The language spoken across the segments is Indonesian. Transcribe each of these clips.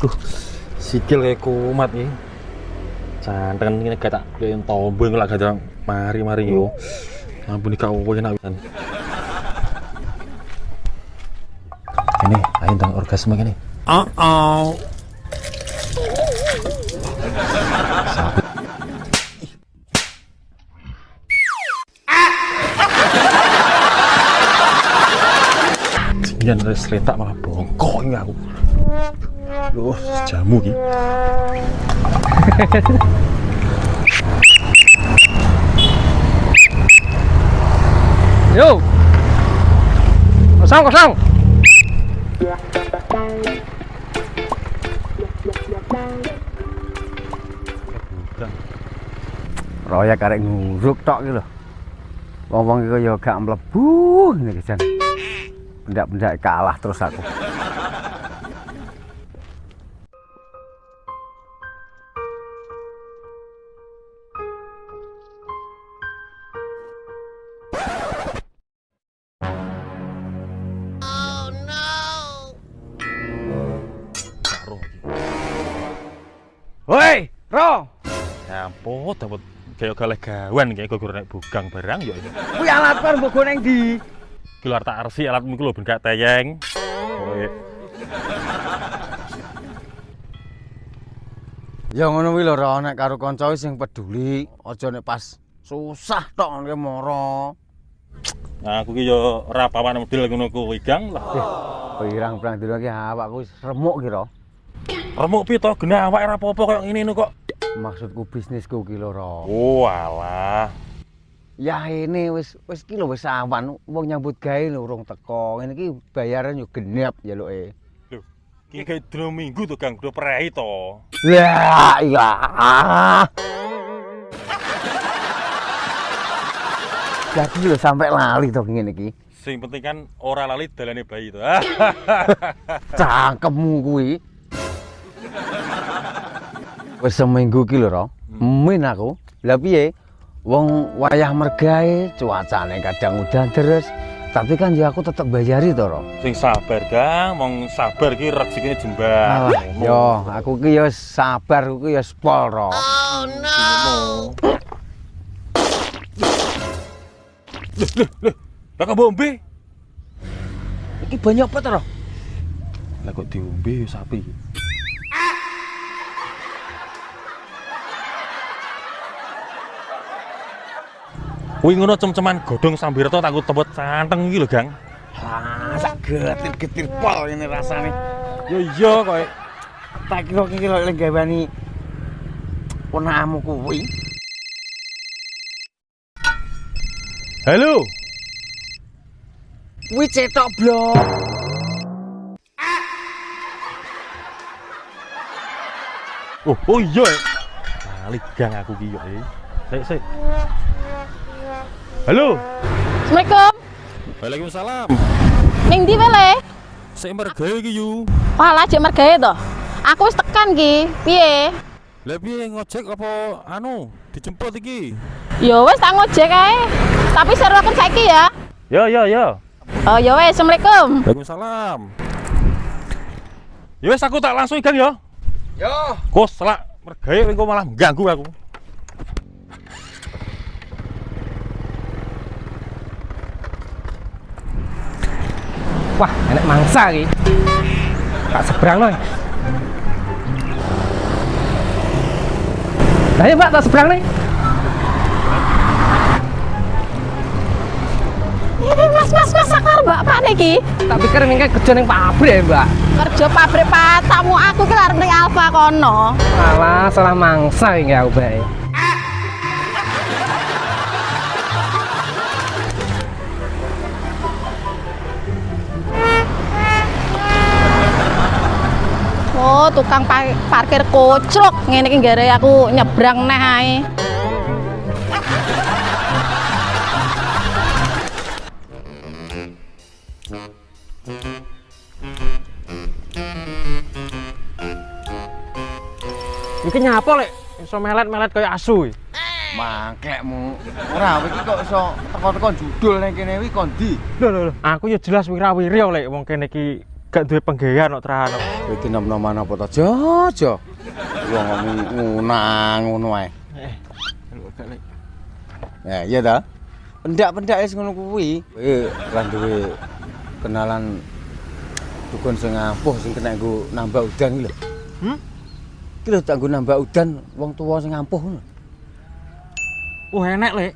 Waduh, sikil kayak kumat nih. Santen ini gak tak kayak tombol ngelak gak mari yo. Ampun kau enak pisan. Ini, ayo ndang orgasme ini. Jangan res letak malah bongkok ini aku. Loh, jamu ki. Yo. Kosong. Royak karek nguruk tok iki lho. Wong-wong iki ya gak mlebu ngene iki jan. Benda-benda kalah terus aku. Woi, Ro. Ya ampun, dapat kayak galeh gawan kayak gue naik bugang barang yo ini. Kuwi alat kan mbok go nang ndi? Keluar tak arsi alatmu ku lho ben gak teyeng. Kowe. Ya ngono kuwi lho, Ro, nek karo kanca sing peduli, aja nek pas susah tok ngene moro. Nah, aku ki yo ora pawan model ngono kuwi, Gang. Lah, Pirang-pirang dina iki awakku wis remuk ki, Ro. remuk pi to gene awake ora apa-apa koyo ngene kok. Maksudku bisnisku ki lho, Ro. Oh, alah. Ya ini wis ki lho wis awan, wong nyambut gawe lho urung teko. Ngene iki bayaran yo genep njaluke. Lho, iki gawe dino minggu to, Gang, udah prehi to. Ya, iya. Jadi lho sampai lali to ngene iki. Sing penting kan ora lali dalane bayi to. Cangkemmu kuwi. Wis seminggu ki lho, Ro. Min aku. Lah piye? Wong wayah mergae, cuacane kadang udan terus. Tapi kan ya aku tetep bayari to, Ro. Sing sabar, Gang, mong sabar ki rezekine jembar. Alah, yo aku ki ya sabar, aku ki ya spol, Ro. Oh no. Loh, bakal bombe. Iki banyak apa to, Ro? Lah kok diombe sapi. Kuwi ngono cem-ceman godhong sambir to takut tebet santeng iki lho, Gang. Ah, sak getir-getir pol ini rasane. Yo iya kok. Tak kira iki lho lek gawani ponamu kuwi. Halo. Kuwi cetok blok. Oh iya. Kali Gang aku ki yo. Sik. Halo. Assalamualaikum. Waalaikumsalam. Ning ndi wele? Sik mergawe iki yu. Walah jek mergawe to. Aku wis tekan ki. Piye? Lah piye ngojek apa anu dijemput iki? Ya wis tak ngojek ae. Tapi seroken saiki ya. Yo. Oh ya wis, Assalamualaikum. Waalaikumsalam. Ya wis aku tak langsung Gang ya. Yo. Kos selak mergawe engko malah ganggu aku. Wah, enak mangsa iki. Tak seberang nih. Nah, ya, Mbak, tak seberang nih. Mas, sakar Mbak Pak niki. Tak pikir mingke kerja ning pabrik ya, Mbak. Kerja pabrik patamu aku ki arep ning Alfa kono. Alah, salah mangsa iki aku bae. Oh, tukang parkir kocrok ngene iki gare aku nyebrang neh ae. Iki nyapa lek iso melet-melet kaya asu iki. Mangklekmu. Ora iki kok iso teko-teko judul ning kene iki kon ndi? Lho, aku ya jelas wira-wiri lek wong kene iki gak duwe penggawean kok Trano. Kowe iki nom-noman apa to, Jojo? Wong ngunang ngono ae. Gak lek. Ya, iya ta? Pendak-pendak wis ngono kuwi. Lan duwe kenalan dukun sing ampuh sing kena nggo nambah udan iki lho. Iki lho tak nggo nambah udan wong tuwa sing ampuh ngono. Oh enek lek.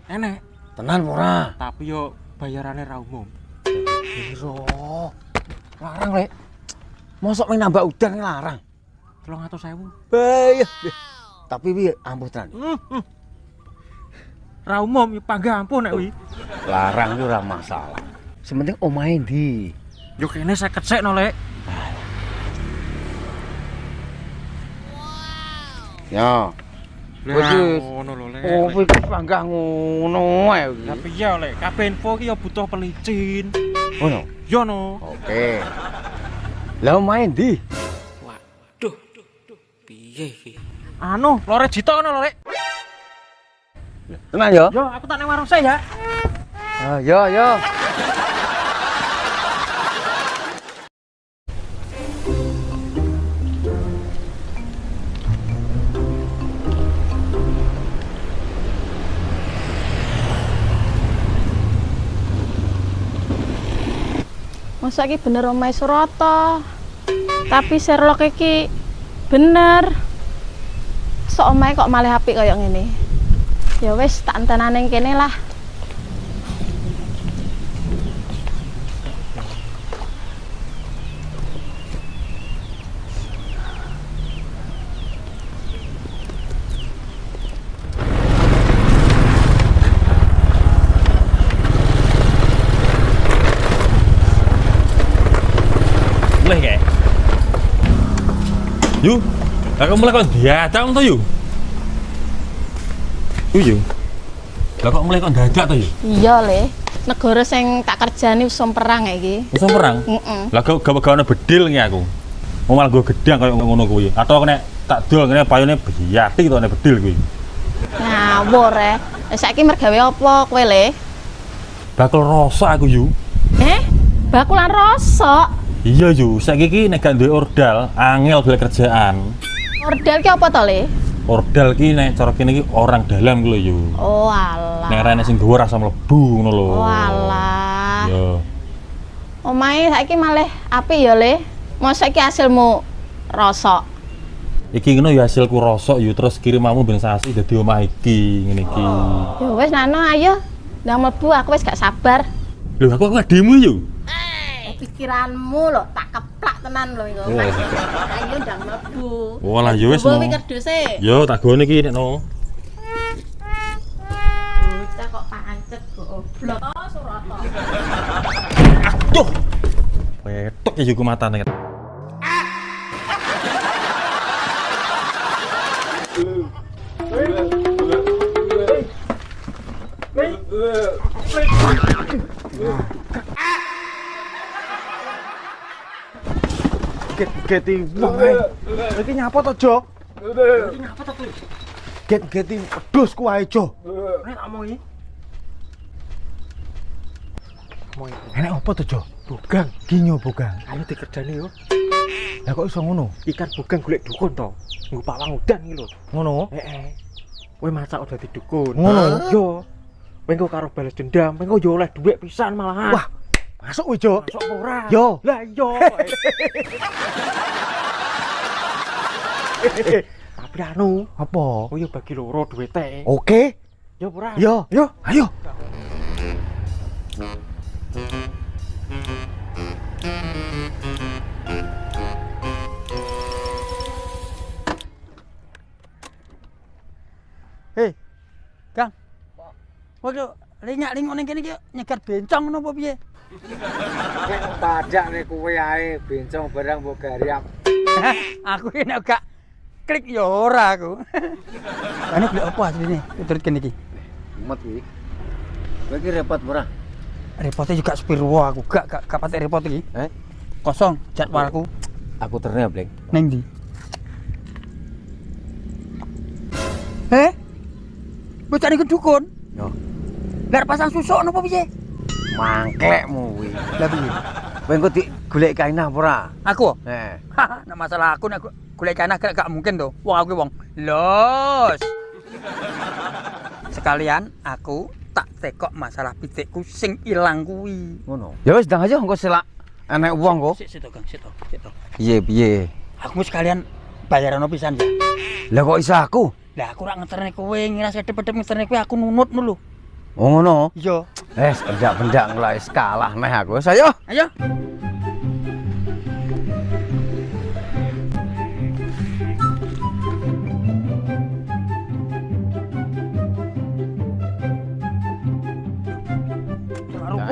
Enek. Tenan ora? Tapi yo bayarannya ra umum. Piro? Larang, Lek. Mosok ming nambah udan larang. 300.000. Bayah. Tapi piye ampuh tenan. Ra umum yo panggah ampuh nek kuwi. Larang itu ora masalah. Sementing omahe ndi? Yo kene 50 sek no lek. Ya. Lah ngono lho lek. Oh, iki panggah ngono ae iki. Tapi ya lek kabeh info ki yo butuh pelicin. Ngono. Yo no. Oke. Lah omahe ndi? Waduh. Piye iki? Anu, lore Jito ngono lho lek. Tenan ya? Yo aku tak nang warung saya ya. Ah, yo. Masa iki bener omahe Surata. Tapi Sherlock iki bener. Sok omahe kok malah apik kaya ngene. Ya wis tak entenane kene lah. Mulai kayak. Yuk, aku mulai kok diacang tuh yuk. Yuk. Lah kok mulai kok dadak tuh yuk? Iya le. Negara sing tak kerjani wis perang iki. Wis perang? Lah gawe-gawe bedil iki aku. Mau malah gue gedang kayak ngono kuwi. Atau nek tak dol ngene payune biyati to nek bedil kuwi. Ngawur saiki mergawe apa kowe le? Bakul rosok aku yuk. Bakulan rosok. Iya yuk, saiki iki nek gak duwe ordal, angel golek kerjaan. Ordal ki apa to le? Ordal ki nek cara kene iki orang dalam ki lho yuk. Oh alah. Nek rene sing gawe rasa mlebu ngono lho. Oh alah. Yo. Omahe saiki malih apik ya le. Mosok iki hasilmu rosok. Iki ngono ya hasilku rosok yo terus kirimamu ben sasi dadi omah iki ngene iki. Ya wis Nano ayo. Ndang mlebu aku wis gak sabar. Lho aku ademu yo. Pikiranmu lho tak keplak tenan lho iku. Ayo ndang mlebu. Walah yo wis no. Kowe kerduse. Yo tak gone iki nek no. Bocah kok pancet goblok. Oh Surata. Aduh. Wetok ya juga matane. Geti wong ae. Iki nyapa to, Jo? Iki nyapa to, Tuh? Geti pedus ku ae, Jo. Nek tak omongi. Omongi. Enek apa to, Jo? Bugang. Ginyo bukan. Ayo dikerjani yo. Lah kok iso ngono? Ikan bugang golek dukun to. Nggo pawang udan iki lho. Ngono? Heeh. Kowe masak dadi dukun. Ngono? Yo. Kowe engko karo balas dendam, kowe yo oleh dhuwit pisan malahan. Wah, masuk kowe, Jo. Masuk ora? Yo. Lah yo. Tapi anu, Apa? kowe yo bagi loro duwite. Oke. Yo ora? Yo. Yo. Ayo. Hei, Kang. Waduh, linyak ning kene iki nyegat bencong napa piye? Nek padak nek kowe ae bencong barang mbok gariap. Aku iki nek gak klik ya ora aku. Ane golek apa asline? Turut kene iki. Mumet iki. Kowe iki repot ora? Repotnya juga sepiro aku, gak patek repot iki. Kosong jadwalku. Aku terne, Bleng. Ning ndi? Bocah niku dukun. Yo, Lah pasang susuk napa piye? mangklekmu kuwi. Lah piye? Kowe engko digoleki kainah apa ora? Aku? Heh. Nek masalah aku nek golek kanah gak mungkin to. Wong aku wong los. Sekalian aku tak tekok masalah pitikku sing ilang kuwi. Ngono. Ya wis ndang aja engko selak enek wong kok. Sik to, Kang, sik to. Piye? Aku sekalian bayaran pisan ya. Lah kok iso aku? Lah aku ora ngeterne kowe, ngira sedep-sedep ngeterne kowe aku nunut lho. Oh ngono. Iya. Pendak-pendak ngelak kalah neh aku. Wis ayo. Ayo.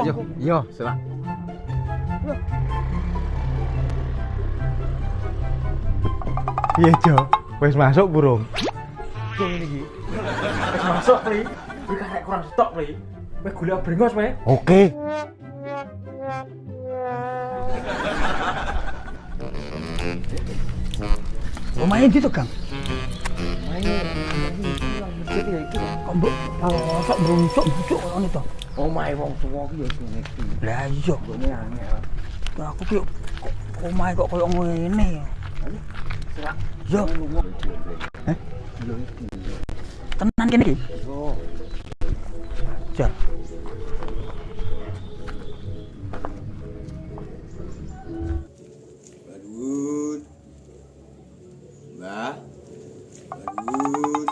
Ayo. Yo, selak. Piye, Jo? Wis masuk burung? Yo ngene iki. Wis masuk, Pri. Kuwi karek kurang stok, Pri. Wis golek brengos, Pri. Oke. Omahe ndi to, Kang? Kok mbok sok brungsuk ngono to. Omahe wong tuwa ki yo ngene iki. Lah iya. Ngene angel. Aku ki omahe kok koyo ngene. Selak. Yo. Heh? Tenan kene iki? Yo. Jar. Badut. Mbah. Badut.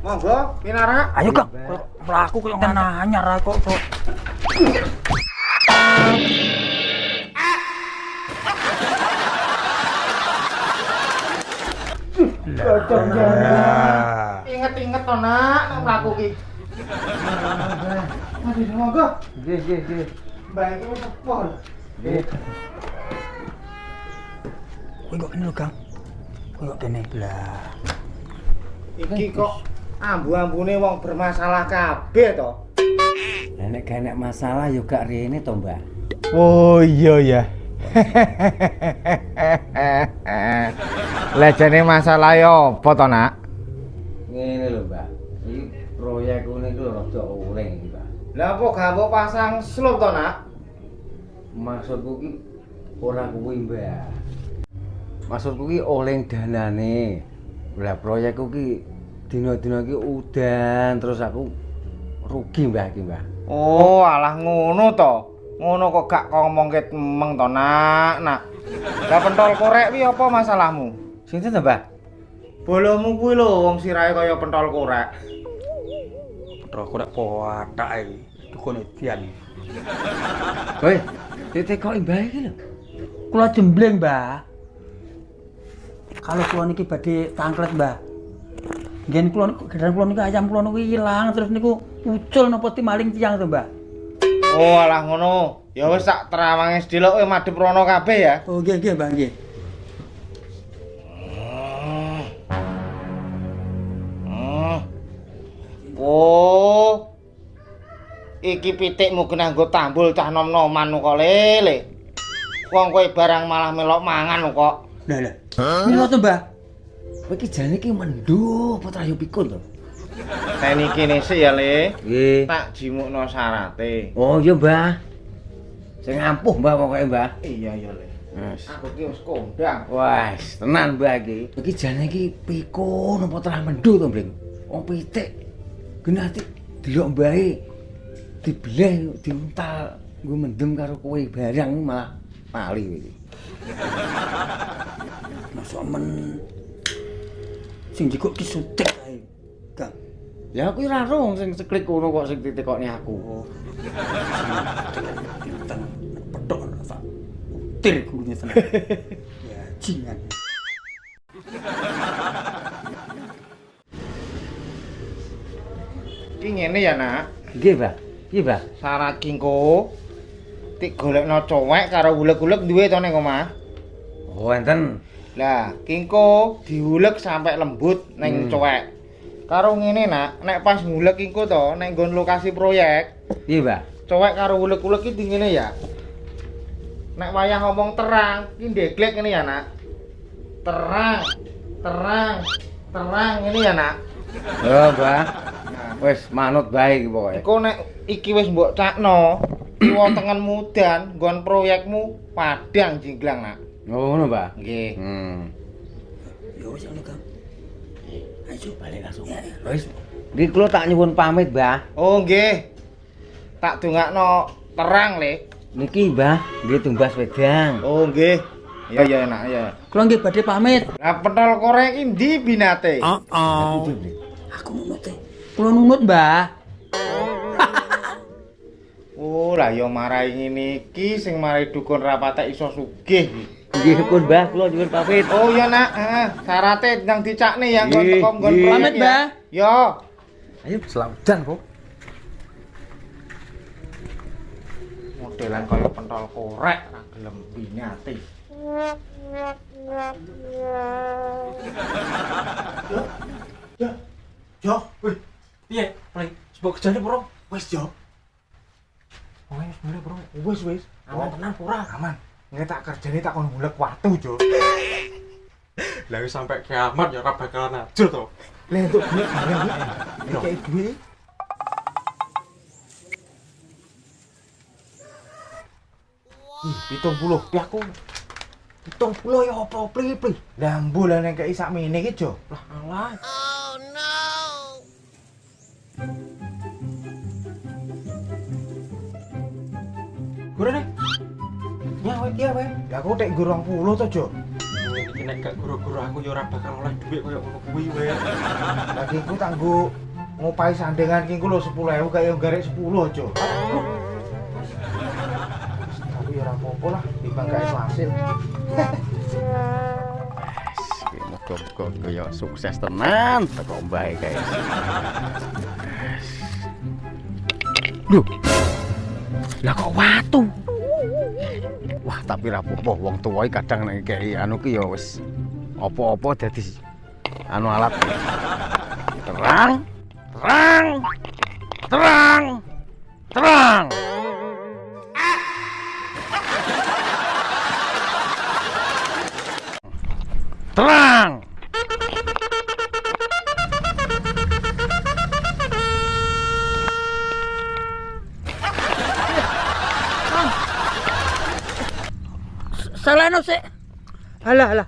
Monggo, pinara. Ayo, Kang. Mlaku koyo nanyar kok. Inget-inget to, Nak, nang mlaku ki. Aduh, monggo. Nggih. Mbak iki wis sepuh. Nggih. Kowe kok kene lho, Kang. Kowe kok kene. Lah. Iki kok ambu-ambune wong bermasalah kabeh to. Lah nek gak enek masalah yo gak rene to, Mbah. Oh iya ya. Lah jane masalah yo apa to, Nak? Ngene lho, Mbah. Iki proyek ngene iki lho rada oleng iki, Mbah. Lah apa gak mbok pasang slope to, Nak? Maksudku ki ora kuwi, Mbah. Maksudku ki oleng danane. Lah proyekku ki dina-dina ki udan terus aku rugi, Mbah iki, Mbah. Oh, alah ngono to. Ngono kok gak ngomongke temeng to, Nak. Lah pentol korek kuwi apa masalahmu? Sinten to, Mbah? Bolomu kuwi lho wong sirahe kaya pentol korek. Terus kok poatak iki. Dukun edian. Woi, ditekoki Mbah iki lho. Kula jembleng, Mbah. Kalau kula niki badhe tangklet, Mbah. Ngen kula gedang kula niku ayam kula niku ilang terus niku ucul napa maling tiyang to, Mbah. Oh, alah ngono. Ya wis tak terawange sedelok kowe madhep rono kabeh ya. Oh, nggih, Mbah, nggih. Oh. Iki pitikmu kena nggo tambul cah nom-noman kok lele. Wong kowe barang malah melok mangan kok. Lah. Mila to, Mbah. Kowe iki jane iki mendhuh apa trayu pikun to? Teni kene sik ya, Le. Nggih. Tak jimukno syarate. Oh iya, Mbah. Sing ampuh, Mbah, pokoke, Mbah. Iya ya, Le. Wes. Aku ki wis kondang. Wes, tenan, Mbah iki. Iki jane iki pikun apa trah mendhuh to, Bleng? Wong pitik. Genati delok mbahe dibleh diuntal nggo mendem karo kowe barang malah mali kowe iki. Masuk men sing jikuk ki sutik ae. Kang. Ya aku ora ro sing seklik ngono kok sing ditekokne aku. Pinten pedhok rasa. Utir gurunya tenan. Ya jingan. Iki ngene ya, Nak. Nggih, Mbah. Iya, Mbah. Syarat kingko tik golekno cowek karo ulek-ulek duwe to ning omah. Oh, enten. Lah, kingko diulek sampai lembut ning cowek. Karo ngene, Nak, nek pas ngulek kingko to nek nggon lokasi proyek, Iya, Mbah. cowek karo ulek-ulek iki ngene ya. Nek wayah ngomong terang, iki ndeglek ngene ya, Nak. Terang. terang ini ya, Nak. Oh, Mbah. Wis manut bae iki pokoke. Engko nek iki wis mbok cakno, kiwa tengen mudan nggon proyekmu padang jinglang, Nak. Oh, ngono, Mbah. Nggih. Ya wis ngono, Kang. Ayo balik langsung. Wis, iki kula tak nyuwun pamit, Mbah. Oh, nggih. Tak dongakno terang, Le. Niki, Mbah, nggih tumbas wedang. Oh, nggih. Ya ya enak ya. Kula nggih badhe pamit. Lah pentol korek iki ndi binate? Aku nunut e. Kula nunut, Mbah. Oh, lah ya marai ngene iki sing marai dukun rapatek iso sugih iki. Nggih pun, Mbah, kula nyuwun pamit. Oh iya, Nak. Syarate ndang dicakne ya nggon teko nggon Nggih. proyek Pamit, ya. Mbah. Yo. Ayo selamat kok. Modelan kaya pentol korek ra gelem binate. Yo, wih, piye? Play, sebab kerjane bro. Wis yo. Wis mulai, Bro. Wis. Aman tenan ora? Aman. Nggak tak kerjane tak kon golek watu, Jo. Lah wis sampai kiamat ya ora bakalan ajur to. Lah untuk duit bareng iki. Kayak duit. Ih, 70 ya aku. 70 ya apa pri. Lah mbulan nek kei sakmene iki, Jo. Lah alah. Gurene. Ya wae iki wae. Lah aku tek nggo 20 to, Jo. Iki nek gak guru-guru aku ya ora bakal oleh dhuwit koyo ngono kuwi wae. Lagi ku tanggo ngopai sandengan ki ku lho 10.000 kaya garek 10, Jo. Tapi ya ora apa-apa lah, timbang gak iso hasil. Muga-muga ya sukses tenan teko mbae kae. Loh. Lah kok watu? Wah, tapi ra apa-apa wong tuwa iki kadang nek kei anu ki ya wis apa-apa dadi anu alat. Terang. Terang. Salahno sik. Alah.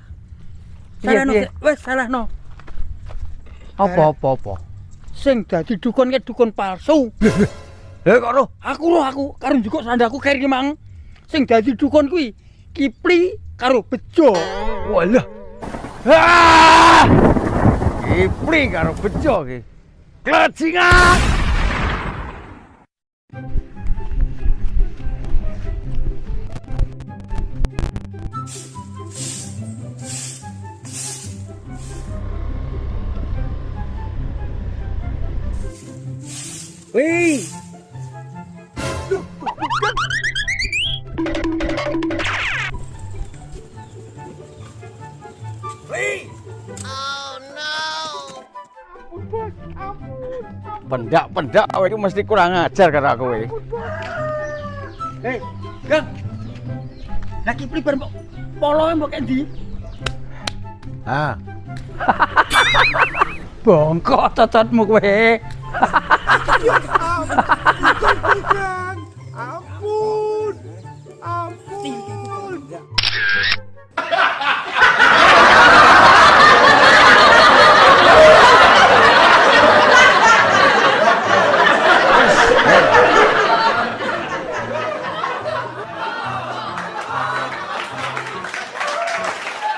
Salahno sik. Wis salahno. Apa? Sing dadi dukun ki dukun palsu. Lah kok roh? Aku karo njukuk sandaku keri mang. Sing dadi dukun kuwi Kipli karo Bejo. Walah. Kipli karo Bejo ki. Klajingan. Wih. Pendak kowe iki mesti kurang ajar karo aku kowe. Hei, Gang. Lah Kipli bar poloe mbok endi? Ah, Bongkok tototmu kowe. Aku